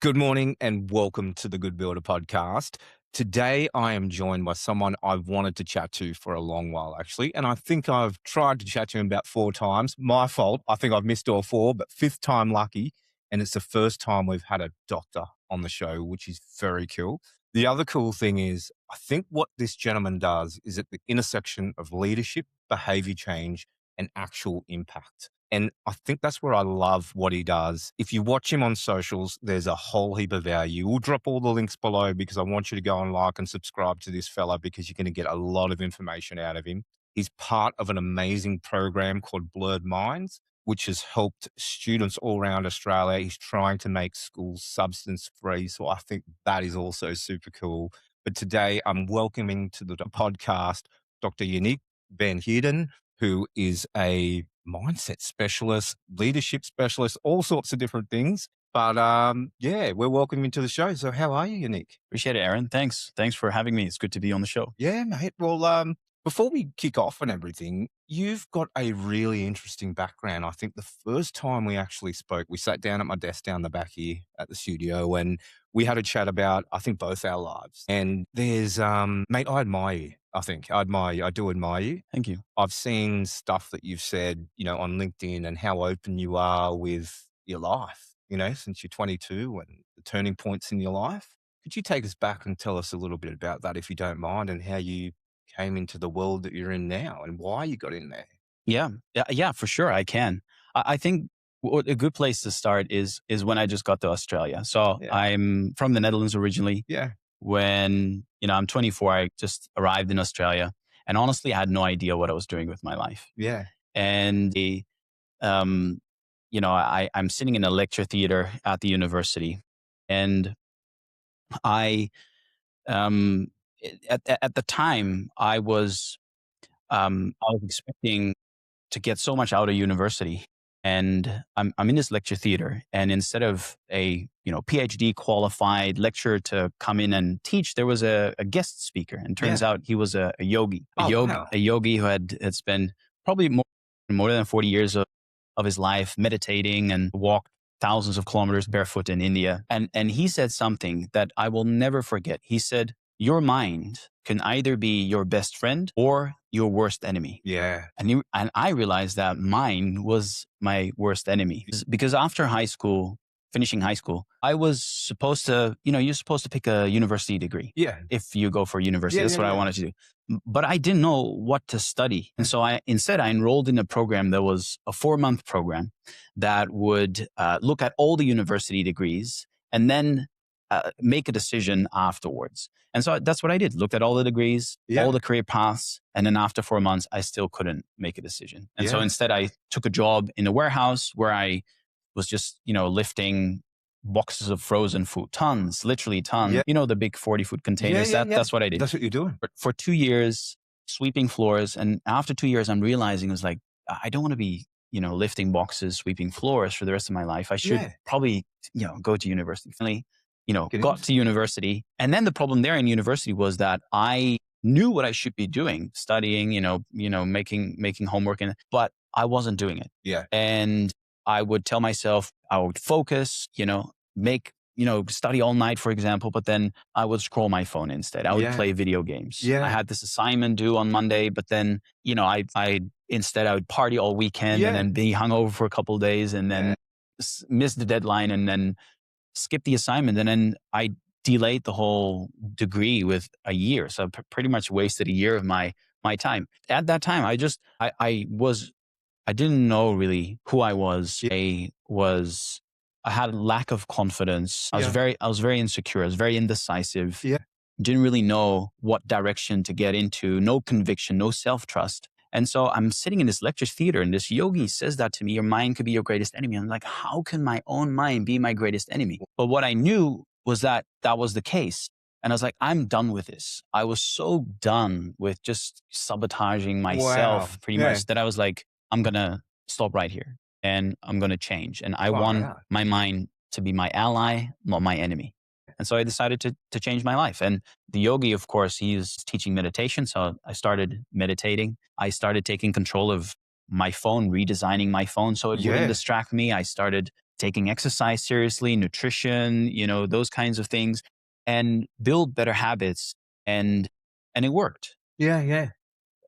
Good morning and welcome to the Good Builder podcast. Today, I am joined by someone I've wanted to chat to for a long while, actually. And I think I've tried to chat to him about 4 times. My fault. I think I've missed all four, but fifth time lucky. And it's the first time we've had a doctor on the show, which is very cool. The other cool thing is, I think what this gentleman does is at the intersection of leadership, behavior change, and actual impact. And I think that's where I love what he does. If you watch him on socials, there's a whole heap of value. We'll drop all the links below because I want you to go and like and subscribe to this fella because you're going to get a lot of information out of him. He's part of an amazing program called Blurred Minds, which has helped students all around Australia. He's trying to make schools substance free. So I think that is also super cool. But today I'm welcoming to the podcast Dr. Yannick Van Heirden, who is a mindset specialist, leadership specialist, all sorts of different things. But yeah, we're welcoming you to the show. So how are you, Yannick? Appreciate it, Aaron. Thanks for having me. It's good to be on the show. Yeah, mate. Well, before we kick off and everything, you've got a really interesting background. I think the first time we actually spoke, we sat down at my desk down the back here at the studio and we had a chat about, I think, both our lives. And there's, mate, I admire you. I think I admire you. I do admire you. Thank you. I've seen stuff that you've said, on LinkedIn and how open you are with your life, since you're 22 and the turning points in your life. Could you take us back and tell us a little bit about that, if you don't mind, and how you came into the world that you're in now and why you got in there? Yeah, for sure. I can. I think a good place to start is when I just got to Australia. So Yeah. I'm from the Netherlands originally. Yeah. When, I'm 24, I just arrived in Australia. And honestly, I had no idea what I was doing with my life. Yeah. And, I'm sitting in a lecture theater at the university. And I, at the time, I was expecting to get so much out of university. And I'm in this lecture theater, and instead of a PhD qualified lecturer to come in and teach, there was a guest speaker, and turns out he was a yogi, Wow. a yogi who had spent probably more than 40 years of his life meditating and walked thousands of kilometers barefoot in India. And he said something that I will never forget. He said, "Your mind can either be your best friend or your worst enemy." Yeah. And I realized that mine was my worst enemy because after finishing high school, I was supposed to, you're supposed to pick a university degree. Yeah. If you go for university, Yeah, that's yeah, what I yeah. wanted to do. But I didn't know what to study. And so I enrolled in a program that was a 4-month program that would look at all the university degrees and then make a decision afterwards. And so that's what I did. Looked at all the degrees, Yeah. all the career paths. And then after 4 months, I still couldn't make a decision. And so Yeah. instead, I took a job in a warehouse where I was just, lifting boxes of frozen food, literally tons, Yeah. the big 40-foot containers. Yeah. That's what I did. That's what you're doing. But for 2 years, sweeping floors. And after 2 years, I'm realizing it was like, I don't want to be, lifting boxes, sweeping floors for the rest of my life. I should Yeah. probably, go to university. Finally, Get got into to university. And then the problem there in university was that I knew what I should be doing, studying, making homework, but I wasn't doing it. Yeah. And I would tell myself I would focus, study all night, for example, but then I would scroll my phone instead. I would Yeah. play video games. Yeah. I had this assignment due on Monday, but then, I instead I would party all weekend Yeah. and then be hungover for a couple of days and then miss the deadline and then skip the assignment. And then I delayed the whole degree with a year. So I pretty much wasted a year of my time. At that time, I didn't know really who I was. Yeah. I had a lack of confidence. I Yeah. was very insecure. I was very indecisive. Yeah. Didn't really know what direction to get into. No conviction, no self-trust. And so I'm sitting in this lecture theater and this yogi says that to me, your mind could be your greatest enemy. I'm like, how can my own mind be my greatest enemy? But what I knew was that was the case. And I was like, I'm done with this. I was so done with just sabotaging myself Wow. pretty Yeah. much that I was like, I'm going to stop right here and I'm going to change. And I Far want out. my mind to be my ally, not my enemy. And so I decided to change my life. And the yogi, of course, he's teaching meditation. So I started meditating. I started taking control of my phone, redesigning my phone so it Yeah. wouldn't distract me. I started taking exercise seriously, nutrition, those kinds of things, and build better habits. And it worked. Yeah, yeah.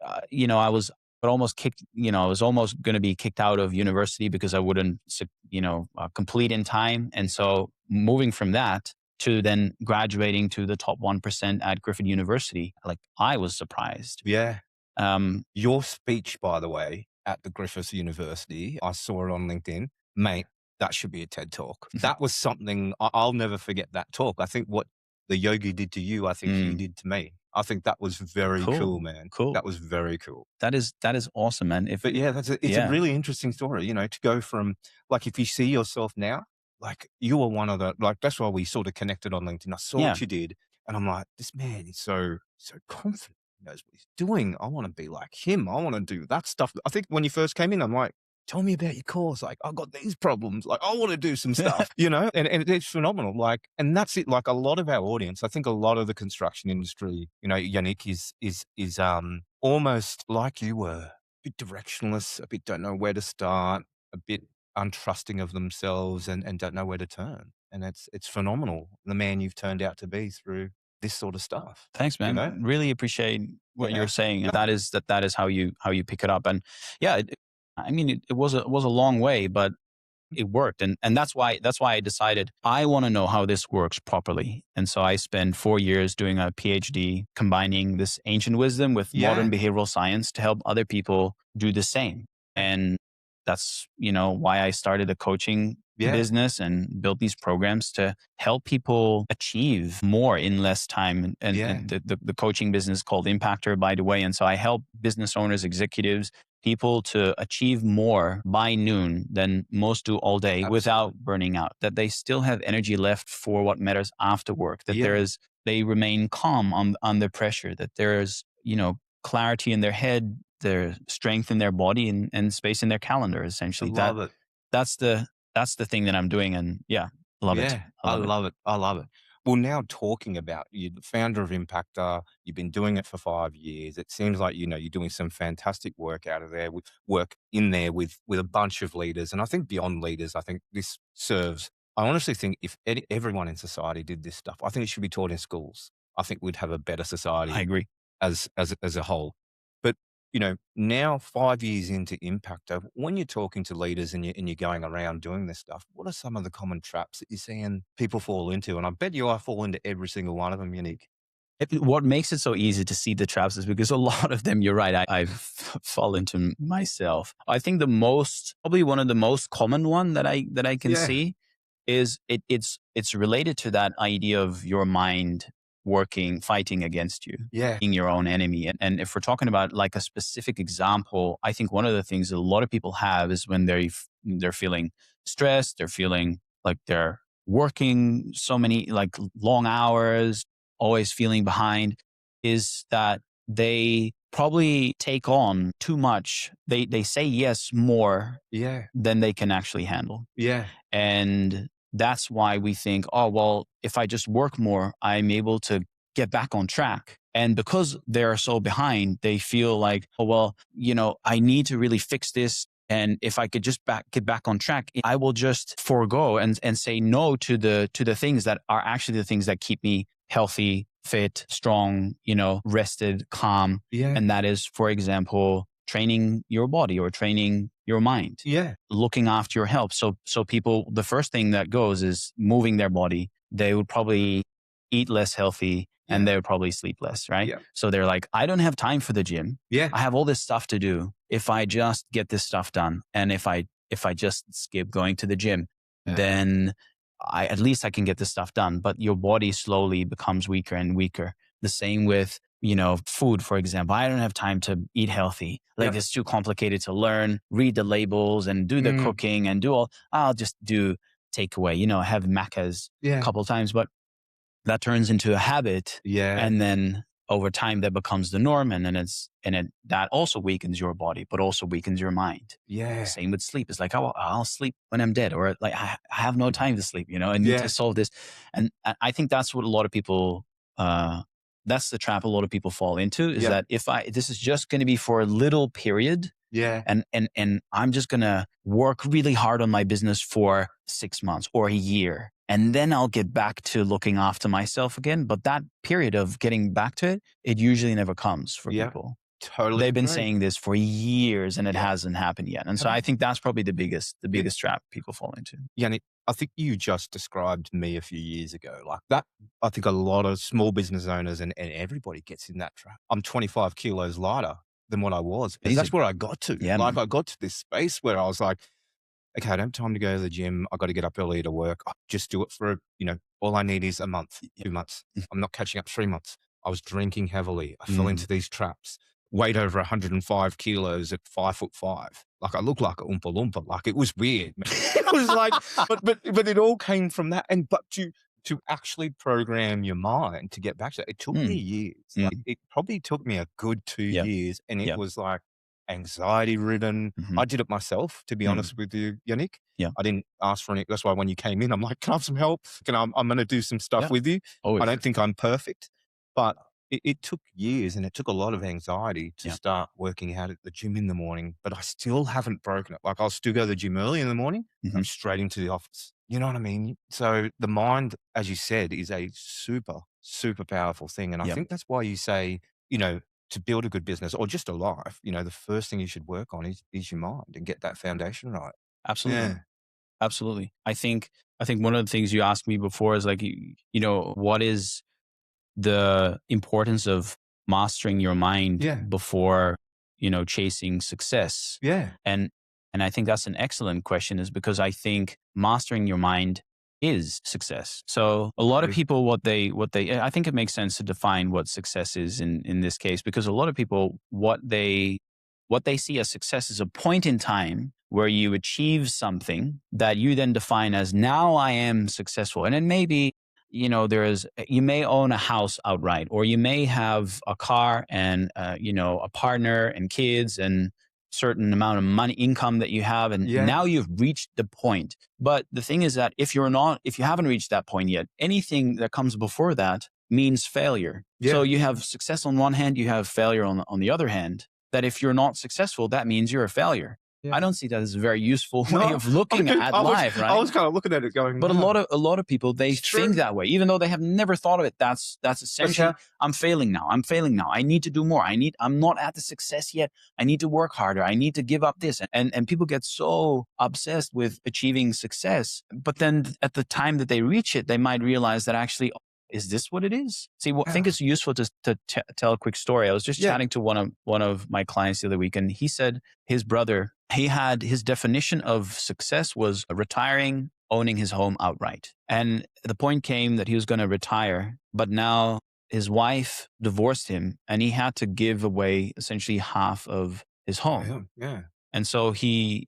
I was almost kicked, I was almost going to be kicked out of university because I wouldn't, complete in time. And so moving from that to then graduating to the top 1% at Griffith University, like I was surprised. Yeah. Um, Your speech, by the way, at the Griffith University, I saw it on LinkedIn. Mate, that should be a TED talk. That was something I'll never forget that talk. I think what the yogi did to you, I think he mm, did to me. I think that was very cool, cool, man. cool. That was very cool. That is awesome, man. But yeah, it's a Yeah, really interesting story, to go from, like, if you see yourself now, like, you were one of the, like, that's why we sort of connected on LinkedIn. I saw yeah. what you did and I'm like, this man is so confident. He knows what he's doing. I want to be like him. I want to do that stuff. I think when you first came in, I'm like, tell me about your course. Like, I've got these problems. Like, I want to do some stuff, and it's phenomenal. Like, and that's it. Like, a lot of our audience, I think a lot of the construction industry, Yannick is almost like you were, bit directionless, a bit don't know where to start, a bit untrusting of themselves, and don't know where to turn. And it's phenomenal, the man you've turned out to be through this sort of stuff, Thanks, you man. know? Really appreciate what you're Yeah. saying. That is how you pick it up. And yeah, I mean, it was a long way, but it worked. And that's why I decided I want to know how this works properly. And so I spent 4 years doing a PhD combining this ancient wisdom with Yeah. modern behavioral science to help other people do the same. And that's, why I started a coaching Yeah. business and built these programs to help people achieve more in less time. And Yeah. the coaching business called Impaktr, by the way. And so I help business owners, executives, people to achieve more by noon than most do all day without Absolutely. burning out, that they still have energy left for what matters after work, that Yeah. they remain calm under pressure, that there's, clarity in their head, their strength in their body, and space in their calendar, I essentially. love it. That's the thing that I'm doing. And yeah, love it. Yeah, I I love it. love it. I love it. Well, now talking about you, the founder of Impaktr, you've been doing it for 5 years. It seems like you're doing some fantastic work out of there, with work in there with a bunch of leaders, and I think beyond leaders. I think this serves. I honestly think if everyone in society did this stuff, I think it should be taught in schools. I think we'd have a better I society agree. as a whole. But now 5 years into Impaktr, when you're talking to leaders and you're going around doing this stuff, what are some of the common traps that you're seeing people fall into? And I bet you I fall into every single one of them, Unique. What makes it so easy to see the traps is because a lot of them, you're right, I've fall into myself. I think probably one of the most common one that I can Yeah, see is it's related to that idea of your mind fighting against you, yeah, being your own enemy. And if we're talking about like a specific example, I think one of the things that a lot of people have is when they're feeling stressed, they're feeling like they're working so many like long hours, always feeling behind, is that they probably take on too much. They say yes more yeah, than they can actually handle. yeah, And that's why we think, oh, well, if I just work more, I'm able to get back on track. And because they're so behind, they feel like, oh, well, I need to really fix this. And if I could just get back on track, I will just forego and say no to the things that are actually the things that keep me healthy, fit, strong, rested, calm. yeah, And that is, for example, training your body or training your mind, yeah, looking after your health. So people, the first thing that goes is moving their body. They would probably eat less healthy and yeah, they would probably sleep less, right? yeah, So they're like, I don't have time for the gym. yeah, I have all this stuff to do. If I just get this stuff done, and if I just skip going to the gym, yeah, then at least I can get this stuff done. But your body slowly becomes weaker and weaker. The same with food, for example. I don't have time to eat healthy. Like yep, it's too complicated to learn, read the labels and do the mm, cooking and I'll just do takeaway, have macas a yeah, couple times, but that turns into a habit. yeah, And then over time that becomes the norm. And then that also weakens your body, but also weakens your mind. yeah, Same with sleep. It's like, oh, I'll sleep when I'm dead, or like, I have no time to sleep, I need to yeah, solve this. And I think that's what a lot of people, that's the trap a lot of people fall into, is Yeah. that this is just going to be for a little period, Yeah. and I'm just going to work really hard on my business for 6 months or a year, and then I'll get back to looking after myself again. But that period of getting back to it, it usually never comes for Yeah. people. Totally They've been agree. saying this for years and it Yeah. hasn't happened yet. And so I think that's probably the biggest trap people fall into. Yannick, I think you just described me a few years ago. Like that, I think a lot of small business owners and everybody gets in that trap. I'm 25 kilos lighter than what I was. Because that's Amazing. where I got to. Yeah, Like man. I got to this space where I was like, okay, I don't have time to go to the gym. I got to get up early to work. I just do it for, all I need is a month, 2 months. I'm not catching up 3 months. I was drinking heavily. I fell into these traps. Weighed over 105 kilos at 5'5". Like I looked like a Oompa Loompa. Like it was weird, man. It was like, but it all came from that. But to actually program your mind to get back to that, it took me years. Like it probably took me a good 2 years, and it was like anxiety ridden. I did it myself, to be honest with you, Yannick. Yeah. I didn't ask for any. That's why when you came in, I'm like, can I have some help? I'm going to do some stuff with you. Always. I don't think I'm perfect, but it took years, and it took a lot of anxiety to start working out at the gym in the morning, but I still haven't broken it. Like I'll still go to the gym early in the morning. I'm straight into the office. You know what I mean? So the mind, as you said, is a super, super powerful thing. And I think that's why you say, to build a good business or just a life, the first thing you should work on is your mind and get that foundation right. Absolutely. Yeah. Absolutely. I think one of the things you asked me before is like, what is the importance of mastering your mind before, chasing success? Yeah. And I think that's an excellent question, is because I think mastering your mind is success. So a lot of people, I think it makes sense to define what success is in this case, because a lot of people, what they see as success is a point in time where you achieve something that you then define as, now I am successful. And then maybe, you may own a house outright, or you may have a car and, a partner and kids and certain amount of money, income that you have. And now you've reached the point. But the thing is that if you haven't reached that point yet, anything that comes before that means failure. So you have success on one hand, you have failure on the other hand. That if you're not successful, that means you're a failure. I don't see that as a very useful way of looking at life, right? I was kind of looking at it going, but a lot of people, they think that way, even though they have never thought of it. That's essentially, I'm failing now. I need to do more. I'm not at the success yet. I need to work harder. I need to give up this. And people get so obsessed with achieving success, but then at the time that they reach it, they might realize that actually, is this what it is? See, I think it's useful to tell a quick story. I was just chatting to one of my clients the other week, and he said his brother, his definition of success was retiring, owning his home outright. And the point came that he was going to retire, but now his wife divorced him, and he had to give away essentially half of his home. And so he's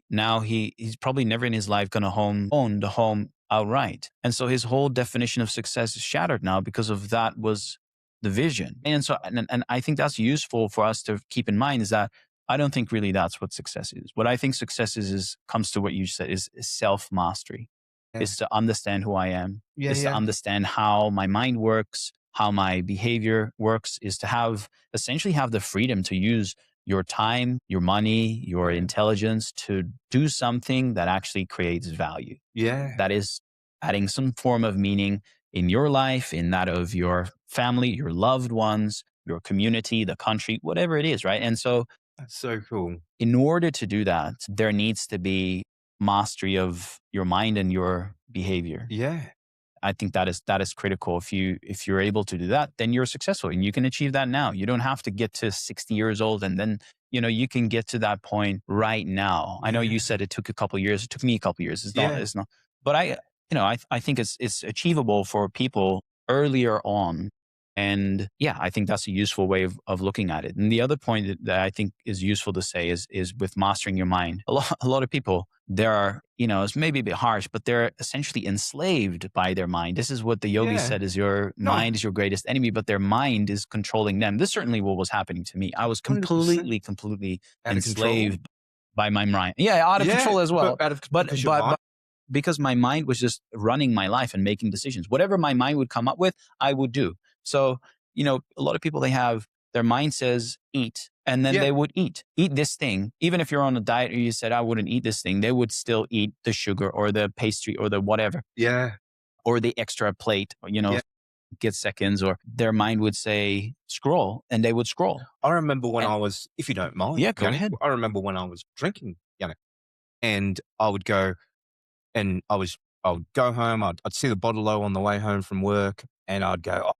probably never in his life going to own the home outright. And so his whole definition of success is shattered now because of that was the vision. And so, and I think that's useful for us to keep in mind, is that I don't think really that's what success is. What I think success comes to what you said, is self-mastery. Is to understand who I am, to understand how my mind works, how my behavior works, is to essentially have the freedom to use your time, your money, your intelligence to do something that actually creates value. That is adding some form of meaning in your life, in that of your family, your loved ones, your community, the country, whatever it is, right? And so that's so cool. In order to do that, there needs to be mastery of your mind and your behavior. I think that is critical. If you're able to do that, then you're successful, and you can achieve that now. You don't have to get to 60 years old and then, you can get to that point right now. I know you said it took a couple of years. It took me a couple of years. It's not, but I think it's achievable for people earlier on. And I think that's a useful way of looking at it. And the other point that I think is useful to say is with mastering your mind. A lot of people, it's maybe a bit harsh, but they're essentially enslaved by their mind. This is what the yogi said, is your mind is your greatest enemy, but their mind is controlling them. This is certainly what was happening to me. I was completely enslaved by my mind. Out of control as well. But because my mind was just running my life and making decisions. Whatever my mind would come up with, I would do. So a lot of people, they have their mind says eat, and then Yeah. they would eat this thing. Even if you're on a diet or you said, I wouldn't eat this thing, they would still eat the sugar or the pastry or the whatever, Yeah. or the extra plate, Yeah. get seconds, or their mind would say scroll, and they would scroll. I remember when And I was, if you don't mind, yeah, go Yannick, ahead. I remember when I was drinking, Yannick, and I would go and I would go home. I'd see the bottle low on the way home from work, and I'd go, oh,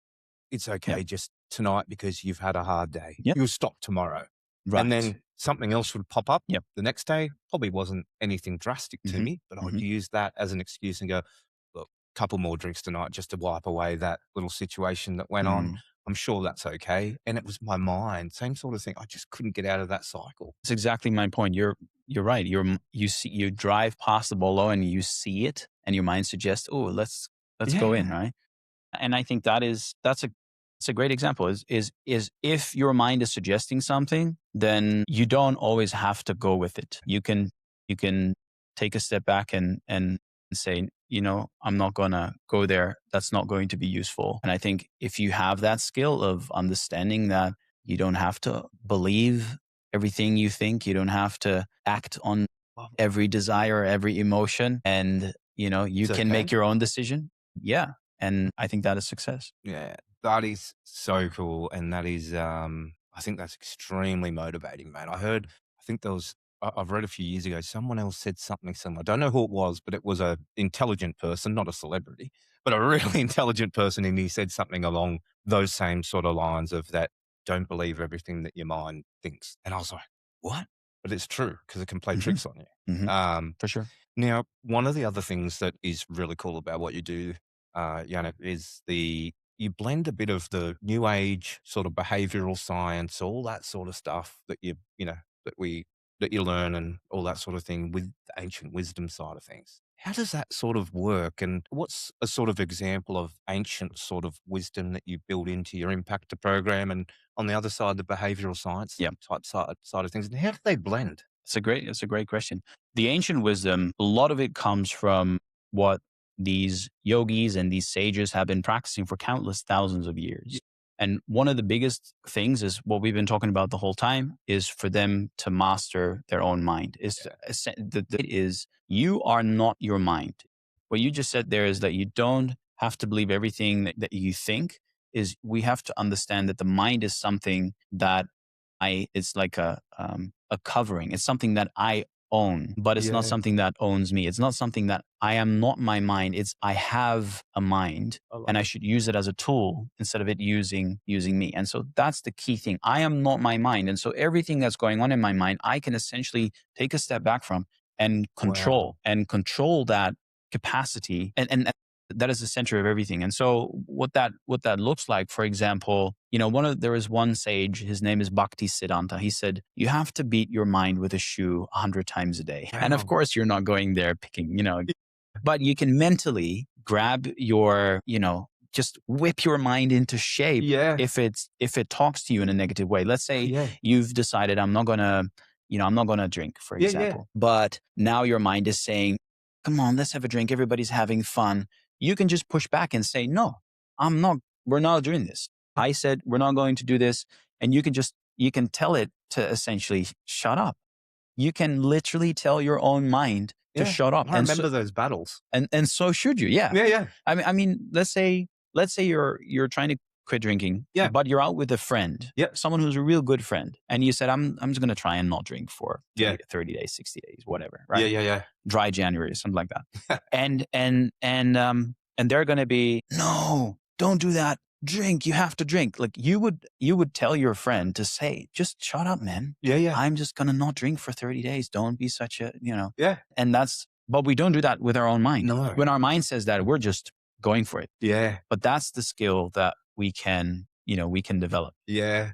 it's Yep. okay just tonight because you've had a hard day. Yep. You'll stop tomorrow. And Right. then something else would pop up Yep. the next day. Probably wasn't anything drastic to Hmm. me, but I would Hmm. use that as an excuse and go, look, couple more drinks tonight just to wipe away that little situation that went on. Mm. I'm sure that's okay. And it was my mind, same sort of thing. I just couldn't get out of that cycle. That's exactly my point. You're right. You drive past the bolo and you see it, and your mind suggests, oh, let's go in, Yeah. right? And I think that's a great example. Is if your mind is suggesting something, then you don't always have to go with it. You can take a step back and say, I'm not gonna go there. That's not going to be useful. And I think if you have that skill of understanding that you don't have to believe everything you think, you don't have to act on every desire, every emotion, and you It's can make okay. your own decision. Yeah. And I think that is success. Yeah, that is so cool, and that is, I think that's extremely motivating, man. I think there was, I've read a few years ago, someone else said something similar. I don't know who it was, but it was a intelligent person, not a celebrity, but a really intelligent person, and he said something along those same sort of lines of that. Don't believe everything that your mind thinks, and I was like, what? But it's true because it can play Hmm. tricks on you. Hmm. For sure. Now, one of the other things that is really cool about what you do, Yannick, is you blend a bit of the new age sort of behavioral science, all that sort of stuff that that we that you learn and all that sort of thing with the ancient wisdom side of things. How does that sort of work? And what's a sort of example of ancient sort of wisdom that you build into your Impaktr program? And on the other side, the behavioral science Yeah. type side of things. And how do they blend? It's a great question. The ancient wisdom, a lot of it comes from what these yogis and these sages have been practicing for countless thousands of years. And one of the biggest things is what we've been talking about the whole time is for them to master their own mind. Is you are not your mind. What you just said there is that you don't have to believe everything that you think. Is we have to understand that the mind is something that it's like a covering. It's something that I own, but it's not Yeah, something that owns me. It's not something that I am not my mind. It's I have a mind, I love and I it. should use it as a tool instead of it using me. And so that's the key thing. I am not my mind. And so everything that's going on in my mind, I can essentially take a step back from and Wow. control that capacity. And that is the center of everything. And so what that looks like, for example, there was one sage, his name is Bhakti Siddhanta. He said, you have to beat your mind with a shoe 100 times a day. And of Wow. course, you're not going there picking, but you can mentally grab just whip your mind into shape Yeah. if it talks to you in a negative way. Let's say Yeah. you've decided I'm not gonna drink, for Yeah, yeah. example. But now your mind is saying, come on, let's have a drink. Everybody's having fun. You can just push back and say, no, I'm not, we're not doing this. I said, we're not going to do this. And you can tell it to essentially shut up. You can literally tell your own mind to Yeah. shut up. I remember those battles. And so should you. Yeah. Yeah, yeah. I mean, let's say you're trying to quit drinking, Yeah. but you're out with a friend, Yep. someone who's a real good friend, and you said, I'm just gonna try and not drink for Yeah. 30 days, 60 days, whatever, Yeah, right? yeah, yeah. Dry January, something like that. And they're gonna be, no, don't do that. Drink, you have to drink. Like you would tell your friend to say, just shut up, man. Yeah, yeah. I'm just gonna not drink for 30 days. Don't be such a. Yeah. And but we don't do that with our own mind. No. When our mind says that, we're just going for it. Yeah. But that's the skill that we can develop. Yeah.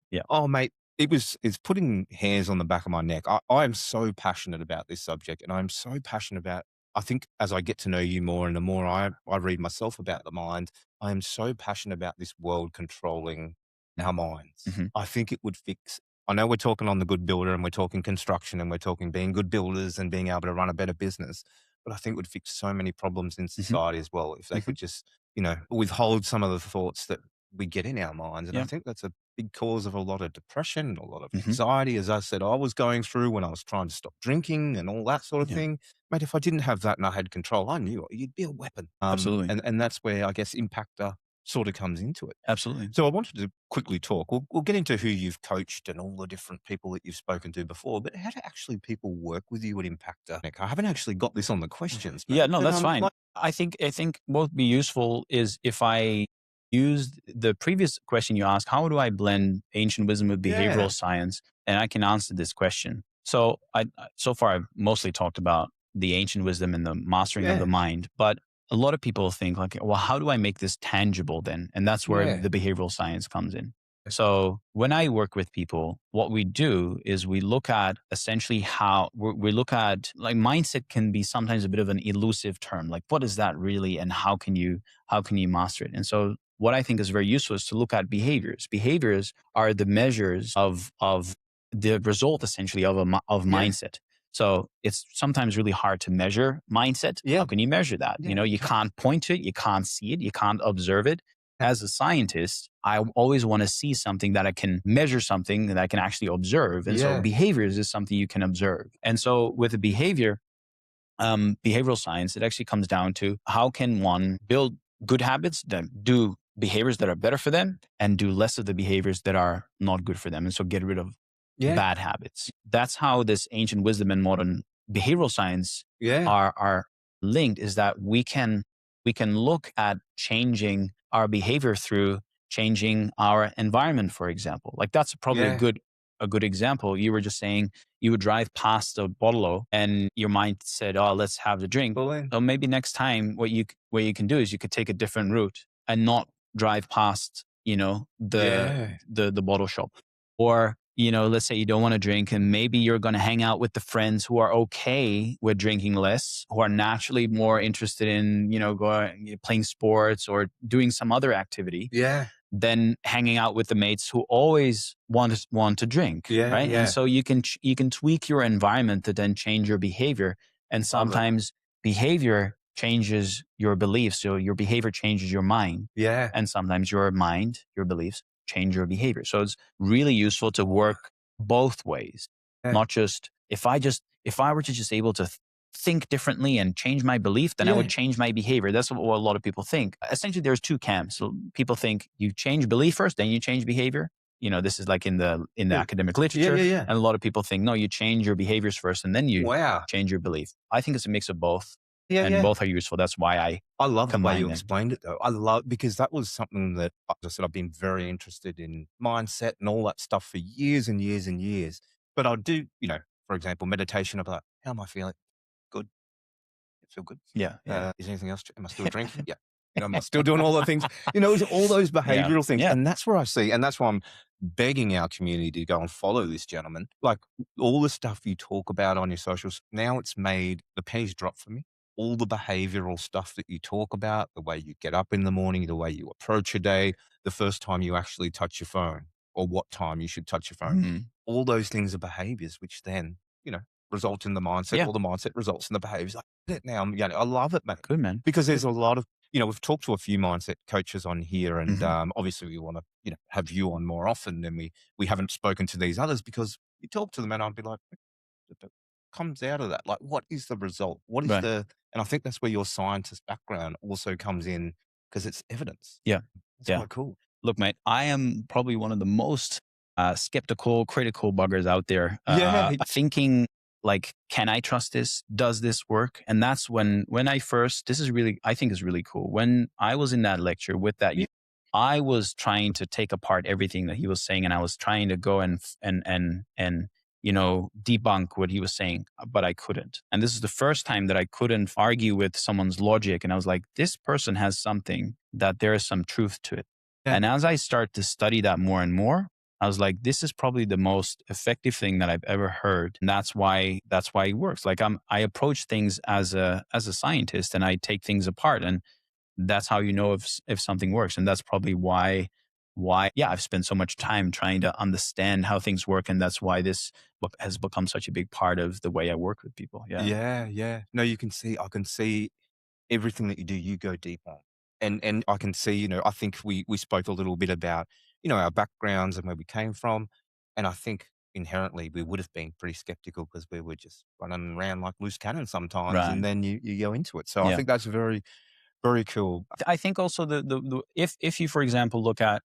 Yeah. Oh, mate, it's putting hairs on the back of my neck. I am so passionate about this subject, and I'm so passionate about, I think as I get to know you more and the more I read myself about the mind, I am so passionate about this world controlling our minds. Mhm. I think it would fix, I know we're talking on the good builder and we're talking construction and we're talking being good builders and being able to run a better business, but I think it would fix so many problems in Mhm. society as well if they Mhm. could just, withhold some of the thoughts that we get in our minds. And I Yeah. think that's a big cause of a lot of depression, a lot of Hmm. anxiety, as I said, I was going through when I was trying to stop drinking and all that sort of Yeah. thing. Mate, if I didn't have that and I had control, I knew you'd be a weapon. Absolutely. And that's where I guess Impaktr sort of comes into it. Absolutely. So I wanted to quickly talk. We'll get into who you've coached and all the different people that you've spoken to before, but how do actually people work with you at Impaktr? Nick, I haven't actually got this on the questions, Yeah, mate. no, But that's fine. like, I think what would be useful is if I used the previous question you asked, how do I blend ancient wisdom with yeah, behavioral science? And I can answer this question. So so far I've mostly talked about the ancient wisdom and the mastering of the yeah, mind, but a lot of people think like, well, how do I make this tangible then? And that's where yeah, the behavioral science comes in. So when I work with people, what we do is we look at essentially how we look at like mindset can be sometimes a bit of an elusive term. Like what is that really, and how can you master it? And so what I think is very useful is to look at behaviors. Behaviors are the measures of the result essentially of yeah, mindset. So it's sometimes really hard to measure mindset. yeah, How can you measure that? yeah, You can't point to it, you can't see it, you can't observe it. As a scientist, I always want to see something that I can measure, something that I can actually observe. And so yeah, behaviors is something you can observe. And so with a behavior, behavioral science, it actually comes down to how can one build good habits that do behaviors that are better for them and do less of the behaviors that are not good for them. And so get rid of yeah, bad habits. That's how this ancient wisdom and modern behavioral science yeah, are linked, is that we can look at changing our behavior through changing our environment, for example. Like that's probably a yeah. good example. You were just saying you would drive past a bottle and your mind said, "Oh, let's have the drink." Full in. So maybe next time, what you can do is you could take a different route and not drive past, Yeah, the bottle shop. Or, let's say you don't want to drink and maybe you're going to hang out with the friends who are okay with drinking less, who are naturally more interested in, going, playing sports or doing some other activity yeah, than hanging out with the mates who always want to drink, yeah, right? And yeah. so you can tweak your environment to then change your behavior. And Love it. sometimes behavior changes your beliefs. So your behavior changes your mind. Yeah, And sometimes your mind, your beliefs change your behavior. So it's really useful to work both ways, yeah, not just if I were to just able to think differently and change my belief, then I would yeah, change my behavior. That's what a lot of people think. Essentially, there's two camps. So people think you change belief first, then you change behavior. This is like in the yeah, academic yeah, literature. yeah, yeah. And a lot of people think, no, you change your behaviors first and then you Wow. change your belief. I think it's a mix of both, Yeah, and yeah. both are useful. That's why I I love the way combine you them. explained it, though. I love because that was something that, as I said, I've been very interested in mindset and all that stuff for years and years and years. But I do, for example, meditation. I'm like, how am I feeling? Good. Feel good. Yeah, yeah, Is there anything else? Am I still drinking? Yeah. Am I still doing all the things? It's all those yeah, behavioral things. yeah. And that's where I see, and that's why I'm begging our community to go and follow this gentleman. Like all the stuff you talk about on your socials, now it's made the pennies drop for me. All the behavioral stuff that you talk about, the way you get up in the morning, the way you approach a day, the first time you actually touch your phone, or what time you should touch your phone. Mhm. All those things are behaviors, which then, result in the mindset, Yeah, or the mindset results in the behaviors. I get it now. I love it, mate. good man. Because there's Good. a lot of, we've talked to a few mindset coaches on here, and Mhm. obviously we want to, have you on more often than we haven't spoken to these others because you talk to them and I'd be like, "What comes out of that? Like, what is the result? What is Right. the?" And I think that's where your scientist background also comes in because it's evidence. Yeah, It's yeah. quite cool. Look, mate, I am probably one of the most skeptical, critical buggers out there. Yeah, Thinking like, can I trust this? Does this work? And that's when I first. This is really, I think, is really cool. When I was in that lecture with that, yeah, I was trying to take apart everything that he was saying, and I was trying to go and debunk what he was saying, but I couldn't. And this is the first time that I couldn't argue with someone's logic. And I was like, this person has something that there is some truth to it. yeah, And as I start to study that more and more, I was like, this is probably the most effective thing that I've ever heard. And that's why it works. Like I approach things as a scientist and I take things apart. And that's how you know if something works. And that's probably why yeah, I've spent so much time trying to understand how things work. And that's why this book has become such a big part of the way I work with people. Yeah. yeah, yeah. No, I can see everything that you do. You go deep on. And I can see, I think we spoke a little bit about, our backgrounds and where we came from. And I think inherently we would have been pretty skeptical because we were just running around like loose cannon sometimes. And Right. then you go into it. So I Yeah. think that's very, very cool. I think also the if you, for example, look at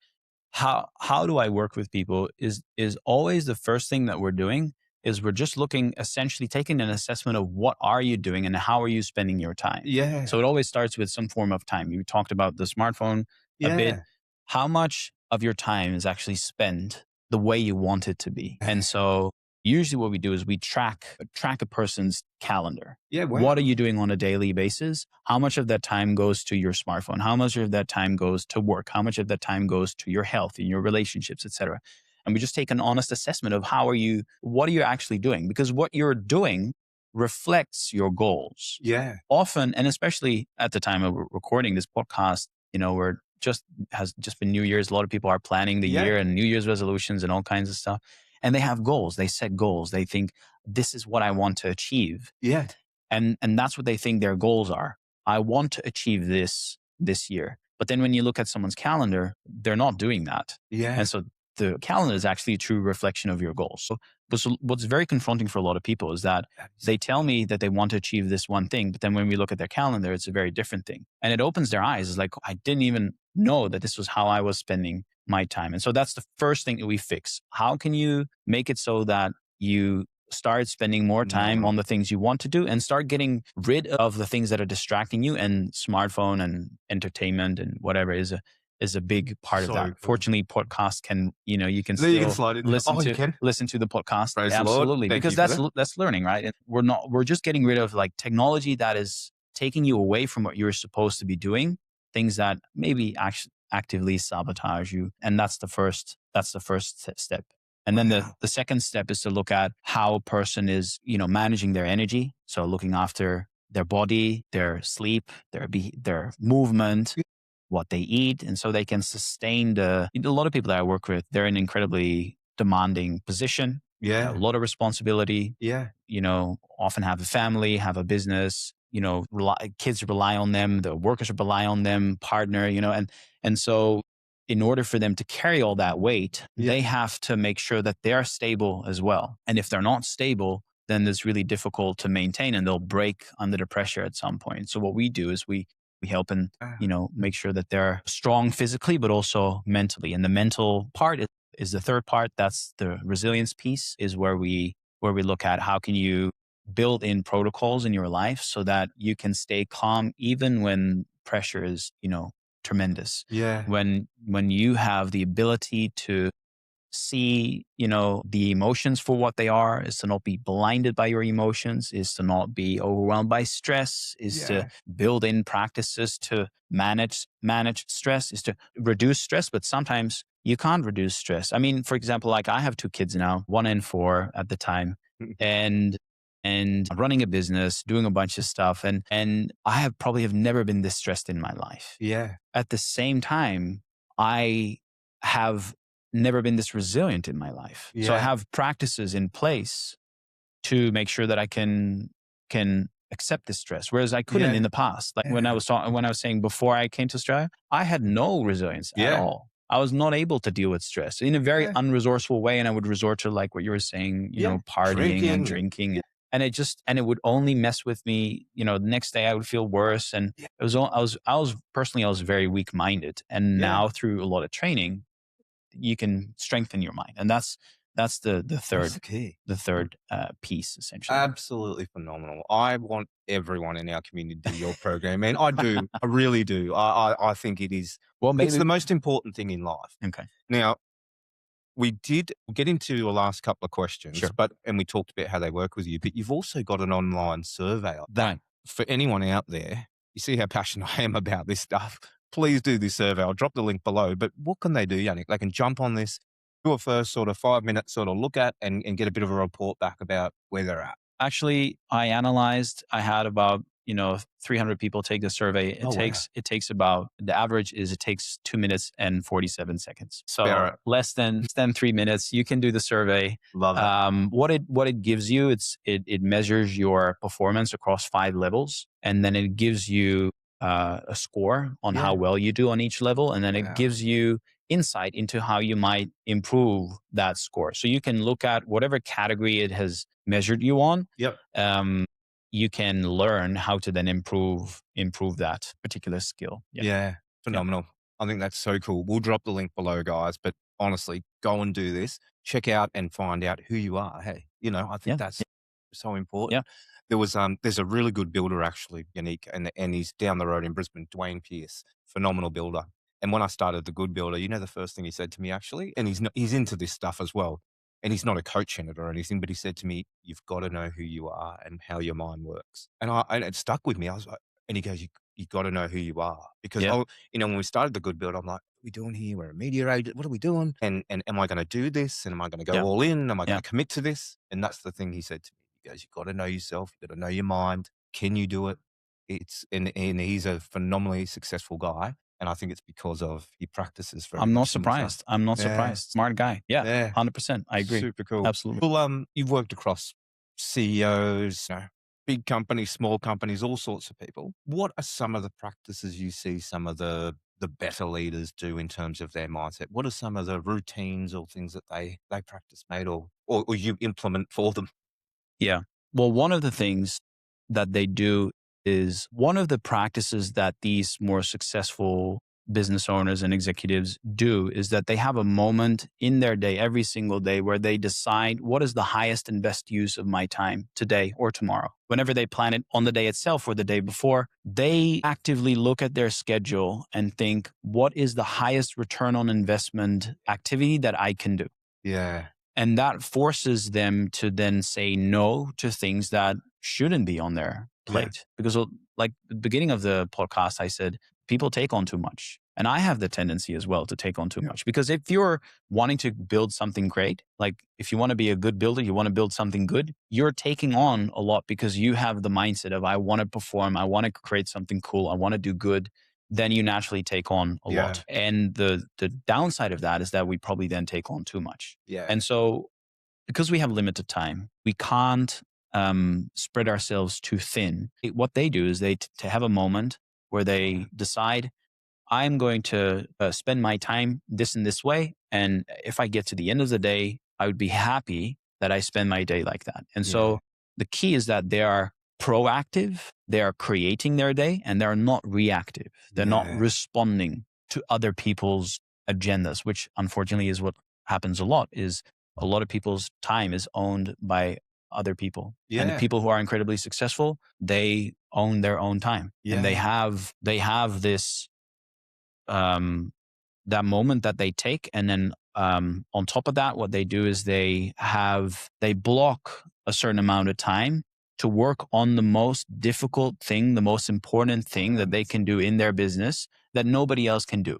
how do I work with people is always the first thing that we're doing is we're just looking, essentially taking an assessment of what are you doing and how are you spending your time. Yeah. So it always starts with some form of time. You talked about the smartphone a bit. Yeah. How much of your time is actually spent the way you want it to be? And so usually what we do is we track a person's calendar. Yeah. What are Wow. you doing on a daily basis? How much of that time goes to your smartphone? How much of that time goes to work? How much of that time goes to your health and your relationships, etc.? And we just take an honest assessment of what are you actually doing? Because what you're doing reflects your goals. Yeah. Often, and especially at the time of recording this podcast, we're has just been New Year's. A lot of people are planning the Yeah. year and New Year's resolutions and all kinds of stuff. And they have goals. They set goals. They think, this is what I want to achieve. Yeah. And that's what they think their goals are. I want to achieve this year. But then when you look at someone's calendar, they're not doing that. Yeah. And so the calendar is actually a true reflection of your goals. So what's very confronting for a lot of people is that they tell me that they want to achieve this one thing, but then when we look at their calendar, it's a very different thing. And it opens their eyes. It's like, I didn't even know that this was how I was spending my time. And so that's the first thing that we fix. How can you make it so that you start spending more time on the things you want to do and start getting rid of the things that are distracting you? And smartphone and entertainment and whatever is a big part of that. Cool. Fortunately, podcasts can, you can There you can still slide it. listen You to can. listen to the podcast. Praise the Lord. Absolutely. Thank Because you for that's learning, right? And we're just getting rid of like technology that is taking you away from what you're supposed to be doing, things that maybe actually actively sabotage you. And that's the first step. And then the second step is to look at how a person is, managing their energy. So looking after their body, their sleep, their movement, what they eat. And so they can sustain a lot of people that I work with, they're in an incredibly demanding position. Yeah. A lot of responsibility. Yeah. Often have a family, have a business, kids rely on them, the workers rely on them, partner, and so in order for them to carry all that weight, they have to make sure that they're stable as well. And if they're not stable, then it's really difficult to maintain and they'll break under the pressure at some point. So what we do is we help and, make sure that they're strong physically, but also mentally. And the mental part is the third part. That's the resilience piece, is where we look at how can you build in protocols in your life so that you can stay calm even when pressure is, tremendous. Yeah. When you have the ability to see, the emotions for what they are, is to not be blinded by your emotions, is to not be overwhelmed by stress, is to build in practices to manage stress, is to reduce stress. But sometimes you can't reduce stress. I mean, for example, like I have 2 kids now, 1 and 4 at the time, and I'm running a business, doing a bunch of stuff. And I have never been this stressed in my life. Yeah. At the same time, I have never been this resilient in my life. Yeah. So I have practices in place to make sure that I can accept this stress, whereas I couldn't in the past. Like when I was saying before I came to Australia, I had no resilience at all. I was not able to deal with stress in a very unresourceful way, and I would resort to, like what you were saying, partying and drinking. And it would only mess with me. The next day I would feel worse, and I was very weak minded. And now through a lot of training, you can strengthen your mind, and that's the third That's the key. the third piece essentially. Absolutely phenomenal. I want everyone in our community to do your program, man. I do. I really do. I think it is. Well, maybe It's the most important thing in life. okay. Now, we did get into your last couple of questions, Sure. and we talked about how they work with you, but you've also got an online survey Right. for anyone out there. You see how passionate I am about this stuff. Please do this survey. I'll drop the link below. But what can they do, Yannick? They can jump on this, do a first sort of 5-minute sort of look at and get a bit of a report back about where they're at. Actually, I had about 300 people take the survey. It takes about, the average is it takes 2 minutes and 47 seconds. So less than 3 minutes, you can do the survey. Love it. What it gives you, it measures your performance across 5 levels, and then it gives you a score on how Yeah. well you do on each level. And then it Wow. gives you insight into how you might improve that score. So you can look at whatever category it has measured you on. Yep. You can learn how to then improve that particular skill. Yeah. Yeah. Yeah. Phenomenal. I think that's so cool. We'll drop the link below, guys. But honestly, go and do this. Check out and find out who you are. Hey, I think Yeah. that's so important. Yeah. There's a really good builder actually, Yannick, and he's down the road in Brisbane, Dwayne Pierce, phenomenal builder. And when I started the Good Builder, the first thing he said to me actually, and he's into this stuff as well, and he's not a coach in it or anything, but he said to me, "You've got to know who you are and how your mind works." And it stuck with me. I was like, and he goes, "You got to know who you are," because Yeah. when we started the Good Builder, I'm like, "What are we doing here? We're a media agent. What are we doing? And am I going to do this? And am I going to go Yeah. all in? Am I going Yeah. to commit to this?" And that's the thing he said to me. He goes, "You got to know yourself. You got to know your mind. Can you do it?" And he's a phenomenally successful guy, and I think it's because of he practices very I'm not much similar stuff. surprised. I'm not Yeah, surprised. Smart guy. Yeah. yeah, 100%. I agree. super cool. Absolutely. Well, you've worked across CEOs, big companies, small companies, all sorts of people. What are some of the practices you see some of the better leaders do in terms of their mindset? What are some of the routines or things that they practice, mate, or you implement for them? Yeah. Well, one of the things that they do is one of the practices that these more successful business owners and executives do is that they have a moment in their day, every single day, where they decide what is the highest and best use of my time today or tomorrow. Whenever they plan it on the day itself or the day before, they actively look at their schedule and think, what is the highest return on investment activity that I can do? Yeah, And that forces them to then say no to things that shouldn't be on their yeah, plate. Because, like the beginning of the podcast, I said, people take on too much. And I have the tendency as well to take on too much. Because if you're wanting to build something great, like if you want to be a good builder, you want to build something good, you're taking on a lot because you have the mindset of, I want to perform, I want to create something cool, I want to do good. Then you naturally take on a yeah, lot. And the downside of that is that we probably then take on too much. yeah, And so, because we have limited time, we can't spread ourselves too thin. What they do is to have a moment where they decide, I'm going to spend my time this and this way. And if I get to the end of the day, I would be happy that I spend my day like that. And yeah, so the key is that they are proactive, they are creating their day, and they're not reactive. They're not yeah, responding to other people's agendas, which unfortunately is what happens a lot. Is a lot of people's time is owned by other people. And the yeah, people who are incredibly successful, they own their own time. And yeah, they have this that moment that they take, and then on top of that, what they do is they block a certain amount of time to work on the most difficult thing, the most important thing that they can do in their business that nobody else can do.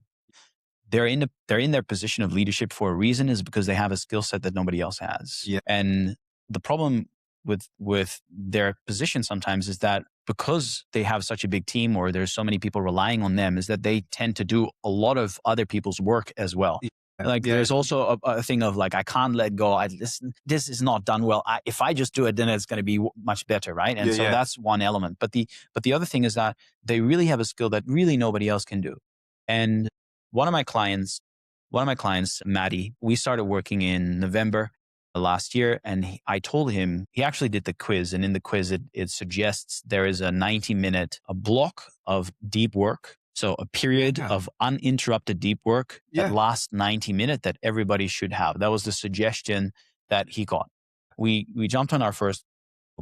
They're in their position of leadership for a reason, is because they have a skill set that nobody else has. yeah, And the problem with their position sometimes is that because they have such a big team, or there's so many people relying on them, is that they tend to do a lot of other people's work as well. yeah, Like yeah, there's also a thing of like, I can't let go. This is not done well. If I just do it, then it's going to be much better, right? And yeah, so yeah, that's one element. But the other thing is that they really have a skill that really nobody else can do. And one of my clients, Maddie, we started working in November last year, and I told him, he actually did the quiz, and in the quiz it suggests there is a 90-minute block of deep work. So a period yeah, of uninterrupted deep work that yeah, lasts 90 minutes that everybody should have. That was the suggestion that he got. We jumped on our first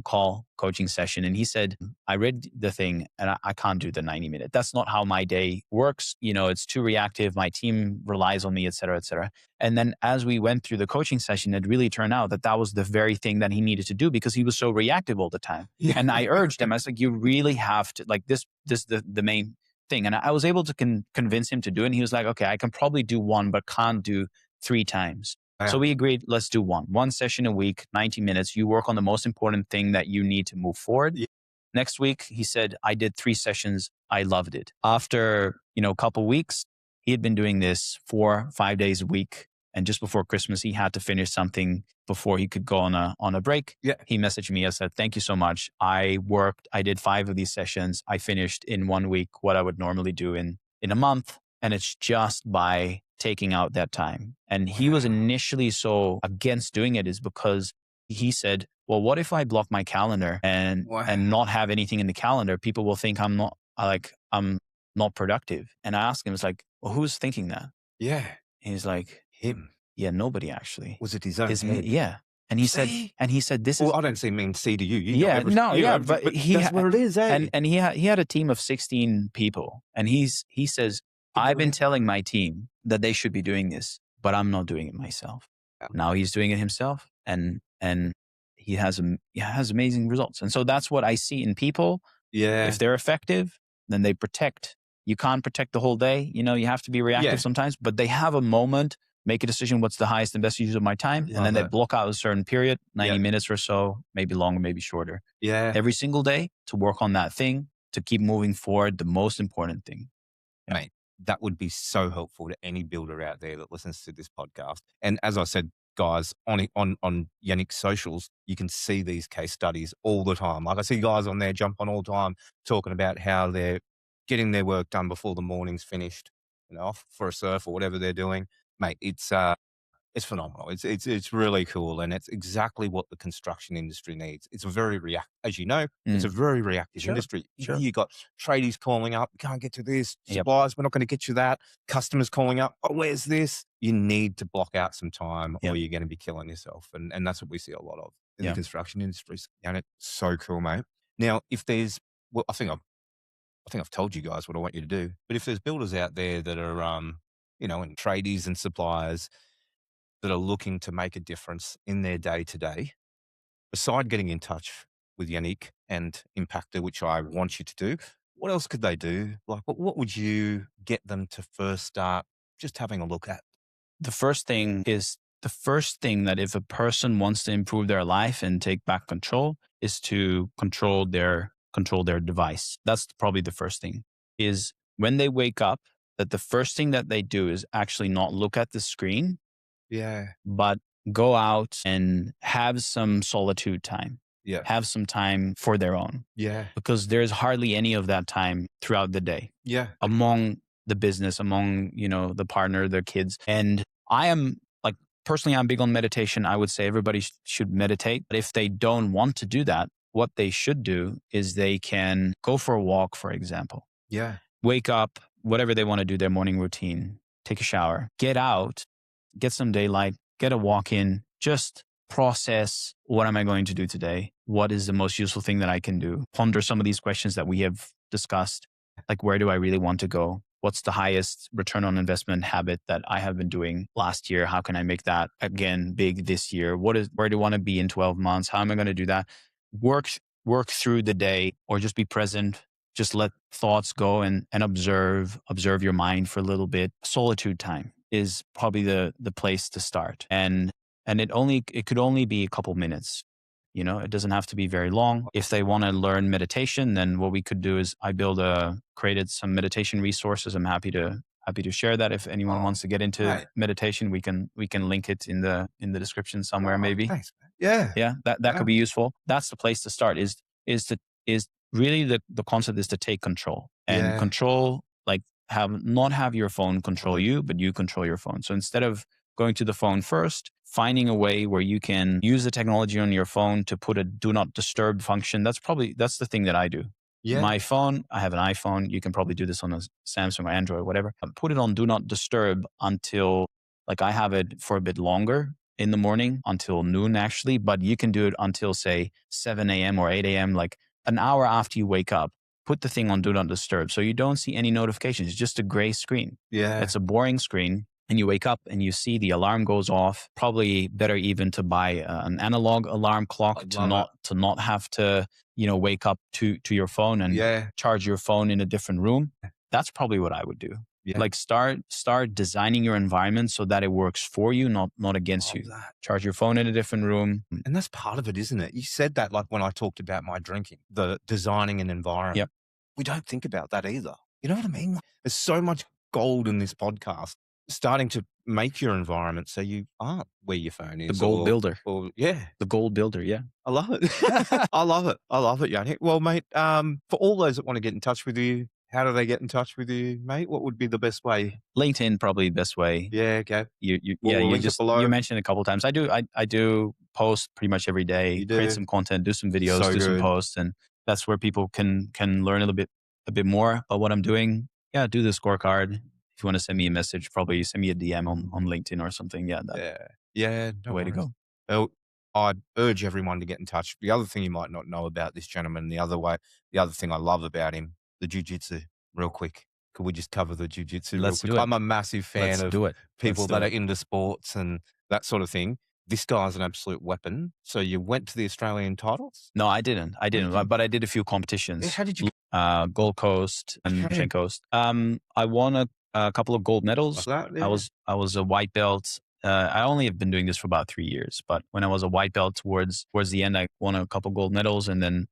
call coaching session, and he said, I read the thing and I can't do the 90-minute. That's not how my day works. It's too reactive. My team relies on me, et cetera, et cetera. And then as we went through the coaching session, it really turned out that was the very thing that he needed to do, because he was so reactive all the time. yeah, And I urged him, I was like, you really have to, like, this the main thing. And I was able to convince him to do it. And he was like, okay, I can probably do one, but can't do 3 times. So we agreed, let's do one session a week, 90 minutes. You work on the most important thing that you need to move forward. yeah, Next week, he said, I did 3 sessions. I loved it. After, a couple weeks, he had been doing this 4-5 days a week. And just before Christmas, he had to finish something before he could go on a break. Yeah. He messaged me and said, "Thank you so much. I did 5 of these sessions. I finished in 1 week what I would normally do in a month. And it's just by taking out that time." And he was initially so against doing it is because he said, "Well, what if I block my calendar and not have anything in the calendar? People will think I'm not productive." And I asked him, it's like, "Well, who's thinking that?" Yeah. He's like, Him. "Yeah, nobody actually." Was it his own head? Yeah. And he said, See? "This is." Well, I don't see mean C to you. You know Yeah, everything. no, You yeah, know, but that's where it is, eh? and he had a team of 16 people, and he says, "I've been telling my team that they should be doing this, but I'm not doing it myself." Now he's doing it himself, and he has amazing results. And so that's what I see in people. Yeah. If they're effective, then they protect. You can't protect the whole day. You have to be reactive sometimes, but they have a moment, make a decision, what's the highest and best use of my time? And then they block out a certain period, 90 minutes or so, maybe longer, maybe shorter. Yeah. Every single day to work on that thing, to keep moving forward, the most important thing. Yeah. Mate, that would be so helpful to any builder out there that listens to this podcast. And as I said, guys, on Yannick's socials, you can see these case studies all the time. Like I see guys on there jump on all the time talking about how they're getting their work done before the morning's finished, off for a surf or whatever they're doing. Mate, it's phenomenal. It's really cool, and it's exactly what the construction industry needs. It's a very as you know, it's a very reactive industry. Sure. You got tradies calling up, can't get to this. Yep. Suppliers, we're not going to get you that. Customers calling up, oh, where's this? You need to block out some time, or you're going to be killing yourself, and that's what we see a lot of in the construction industry. And it's so cool, mate. Now, if there's, well, I think I've told you guys what I want you to do, but if there's builders out there that are, and tradies and suppliers that are looking to make a difference in their day to day, beside getting in touch with Yannick and Impaktr, which I want you to do, what else could they do? Like, what would you get them to first start just having a look at? The first thing that if a person wants to improve their life and take back control is to control their device. That's probably the first thing, is when they wake up, that the first thing that they do is actually not look at the screen, but go out and have some solitude time. Have some time for their own. Because there's hardly any of that time throughout the day. Among the business, among, the partner, their kids. And I am personally, I'm big on meditation. I would say everybody should meditate. But if they don't want to do that, what they should do is they can go for a walk, for example. Wake up, whatever they want to do, their morning routine, take a shower, get out, get some daylight, get a walk in, just process, what am I going to do today? What is the most useful thing that I can do? Ponder some of these questions that we have discussed. Like, where do I really want to go? What's the highest return on investment habit that I have been doing last year? How can I make that again big this year? Where do I want to be in 12 months? How am I going to do that? Work through the day, or just be present. Just let thoughts go and observe your mind for a little bit. Solitude time is probably the place to start. And it could only be a couple minutes. It doesn't have to be very long. If they want to learn meditation, then what we could do is I created some meditation resources. I'm happy to share that. If anyone wants to get into meditation, we can link it in the description somewhere, maybe. Thanks, man. Yeah. That could be useful. That's the place to start. Is really the concept is to take control and control, not have your phone control you, but you control your phone. So instead of going to the phone first, finding a way where you can use the technology on your phone to put a do not disturb function. That's the thing that I do. My phone, I have an iPhone. You can probably do this on a Samsung or Android or whatever. Put it on do not disturb until, I have it for a bit longer in the morning, until noon actually, but you can do it until say 7 a.m. or 8 a.m., like an hour after you wake up. Put the thing on do not disturb so you don't see any notifications. It's just a gray screen. It's a boring screen. And you wake up and you see the alarm goes off. Probably better even to buy an analog alarm clock to not have to, wake up to your phone and charge your phone in a different room. That's probably what I would do. Start designing your environment so that it works for you, not against you. Charge your phone in a different room. And that's part of it, isn't it? You said that when I talked about my drinking, the designing an environment. Yep. We don't think about that either. You know what I mean? There's so much gold in this podcast. starting to make your environment so you aren't where your phone The is goal builder. or yeah. The goal builder. Yeah. I love it. I love it. I love it, Yannick. Well, mate, for all those that want to get in touch with you, how do they get in touch with you, mate? What would be the best way? LinkedIn, probably the best way. Yeah, okay. Yeah, We'll link it you below. mentioned a couple of times. I do post pretty much every day, You create do. some content, do some videos, So do some good. posts, and that's where people can learn a bit more about what I'm doing. Yeah, do the scorecard. If you want to send me a message, probably send me a DM on LinkedIn or something. Yeah, that's Yeah. Yeah, the no way to worries. go. Well, I'd urge everyone to get in touch. The other thing you might not know about this gentleman, the other thing I love about him, the jiu-jitsu, real quick. Could we just cover the jiu-jitsu real Let's quick? do it. I'm a massive fan Let's of do it. Let's people do that are it. into sports and that sort of thing. This guy's an absolute weapon. So you went to the Australian titles? No, I didn't. Where did you, But I did a few yeah, competitions. how did you Gold Coast and okay, Chain Coast. I won a couple of gold like medals. that? Yeah. I was a white belt. I only have been doing this for about 3 years, but when I was a white belt towards the end, I won a couple gold medals, and then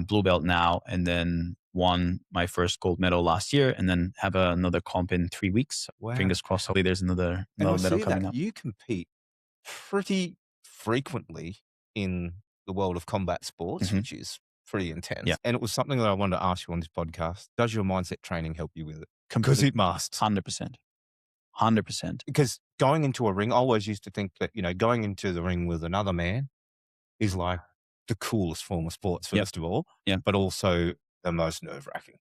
blue belt now, and then won my first gold medal last year, and then have another comp in 3 weeks. Wow. Fingers crossed. Hopefully, there's And I another medal see coming that up. you compete pretty frequently in the world of combat sports, Mhm. which is pretty intense. Yeah. And it was something that I wanted to ask you on this podcast. Does your mindset training help you with it? Because Completely, it must. 100%, 100%. Because going into a ring, I always used to think that, going into the ring with another man is like the coolest form of sports, Yep. first of all, Yep. but also the most nerve wracking.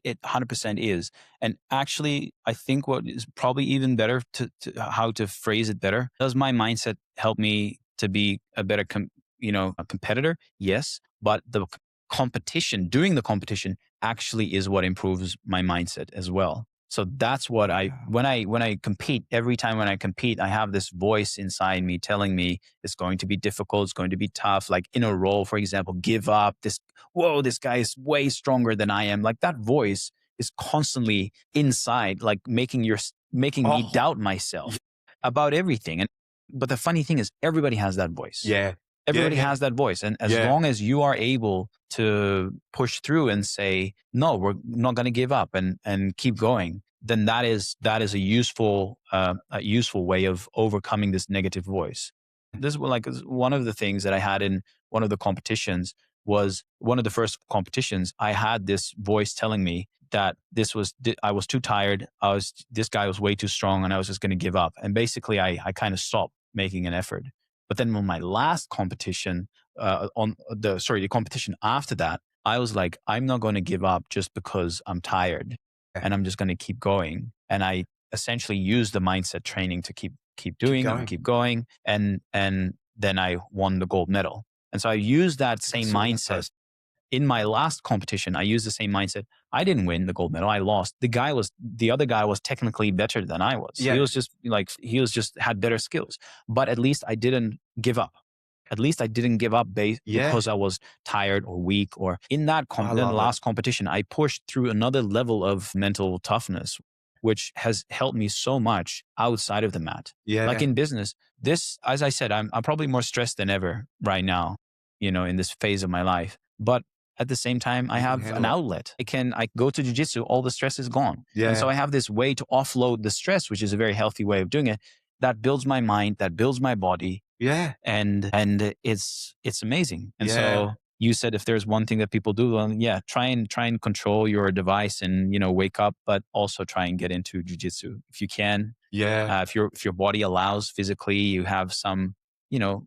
It 100% is. And actually, I think what is probably even better to how to phrase it better. Does my mindset help me to be a better, a competitor? Yes. But doing the competition actually is what improves my mindset as well. So that's what when I compete, every time when I compete, I have this voice inside me telling me it's going to be difficult. It's going to be tough. Like in a role, for example, give up whoa, this guy is way stronger than I am. Like that voice is constantly inside, like making me Oh, doubt myself about everything. But the funny thing is everybody has that voice. yeah. Everybody Yeah. has that voice. And as Yeah. long as you are able to push through and say, no, we're not going to give up and keep going, then that is a useful way of overcoming this negative voice. This was like one of the things that I had in one of the competitions was one of the first competitions. I had this voice telling me that I was too tired. This guy was way too strong and I was just going to give up. And basically I kind of stopped making an effort. But then on my last competition, the competition after that, I was like, I'm not going to give up just because I'm tired, and I'm just going to keep going. And I essentially used the mindset training to keep doing and keep going, and then I won the gold medal. And so I used that same mindset in my last competition. I used the same mindset. I didn't win the gold medal. I lost. The other guy was technically better than I was. Yeah. He was just had better skills, but at least I didn't give up. At least I didn't give up because I was tired or weak, or in that last competition, I pushed through another level of mental toughness, which has helped me so much outside of the mat. Yeah. Like in business, as I said, I'm probably more stressed than ever right now, in this phase of my life. But at the same time, I have an outlet. I go to jiu-jitsu, all the stress is gone. Yeah. And so I have this way to offload the stress, which is a very healthy way of doing it. That builds my mind, that builds my body. Yeah. And it's amazing. And Yeah. so you said if there's one thing that people do, well, yeah, try and control your device and, wake up, but also try and get into jiu-jitsu if you can. Yeah. If your body allows physically, you have some,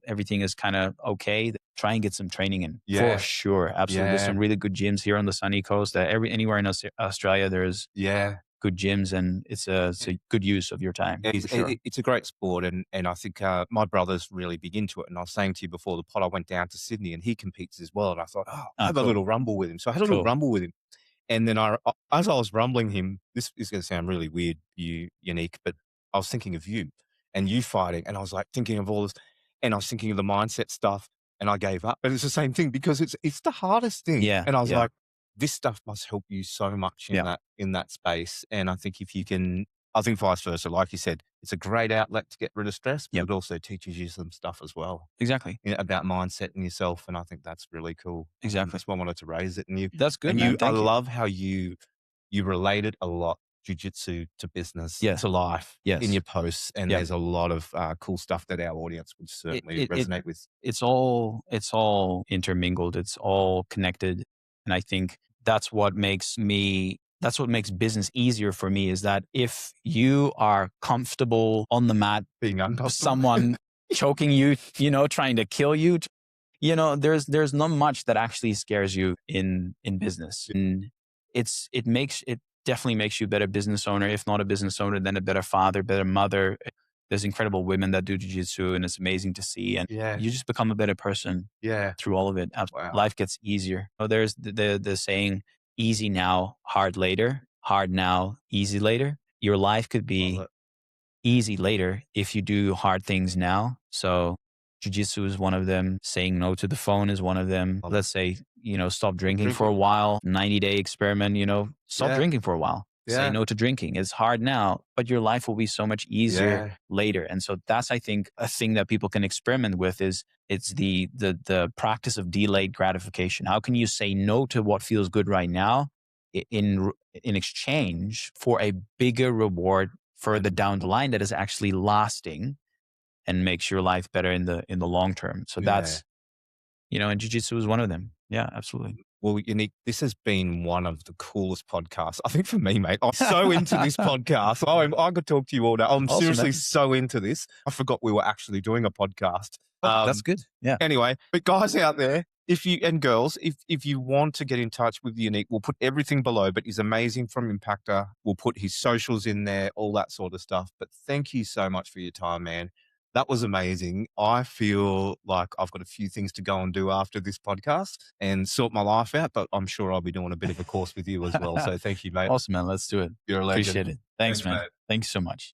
everything is kind of okay. Try and get some training in for sure. Absolutely. There's some really good gyms here on the sunny coast. Anywhere in Australia, there's good gyms, and it's a good use of your time. It's a great sport, and I think my brother's really big into it. And I was saying to you before the pod, I went down to Sydney, and he competes as well. And I thought, I have a little rumble with him. So I had a little rumble with him, and then as I was rumbling him, this is going to sound really weird, Yannick, but I was thinking of you and you fighting, and I was like thinking of all this, and I was thinking of the mindset stuff, and I gave up. And it's the same thing because it's the hardest thing. Yeah, and I was like, this stuff must help you so much in that space. And I think if you can, I think vice versa, like you said, it's a great outlet to get rid of stress, but it also teaches you some stuff as well. Exactly. About mindset and yourself. And I think that's really cool. Exactly. That's why I wanted to raise it. And that's good, and man. I love how you relate it a lot jiu-jitsu to business Yeah. to life Yes. in your posts, and Yep. there's a lot of cool stuff that our audience would certainly resonate with. It's all intermingled. It's all connected. And I think that's what makes business easier for me, is that if you are comfortable on the mat, Being uncomfortable. someone choking you, trying to kill you, there's not much that actually scares you in business. And it definitely makes you a better business owner. If not a business owner, then a better father, better mother. There's incredible women that do jiu-jitsu, and it's amazing to see. And Yeah. you just become a better person Yeah. through all of it. Wow. Life gets easier. There's the saying, easy now, hard later. Hard now, easy later. Your life could be easy later if you do hard things now. So jiu-jitsu is one of them. Saying no to the phone is one of them. Let's say, stop drinking for a while, 90-day experiment, stop drinking for a while. Say no to drinking. It's hard now, but your life will be so much easier later. And so that's, I think, a thing that people can experiment with is it's the practice of delayed gratification. How can you say no to what feels good right now in exchange for a bigger reward further down the line that is actually lasting and makes your life better in the long term. So that's, and jiu-jitsu is one of them. Yeah, absolutely. Well, Yannick, this has been one of the coolest podcasts, I think, for me, mate. I'm so into this podcast. I could talk to you all day. I'm Awesome, seriously man. so into this. I forgot we were actually doing a podcast. That's good. Yeah. Anyway, but guys out there, and girls, if you want to get in touch with Yannick, we'll put everything below, but he's amazing from Impaktr. We'll put his socials in there, all that sort of stuff. But thank you so much for your time, man. That was amazing. I feel like I've got a few things to go and do after this podcast and sort my life out, but I'm sure I'll be doing a bit of a course with you as well. So thank you, mate. Awesome, man. Let's do it. You're a legend. Appreciate it. Thanks, man. Mate. Thanks so much.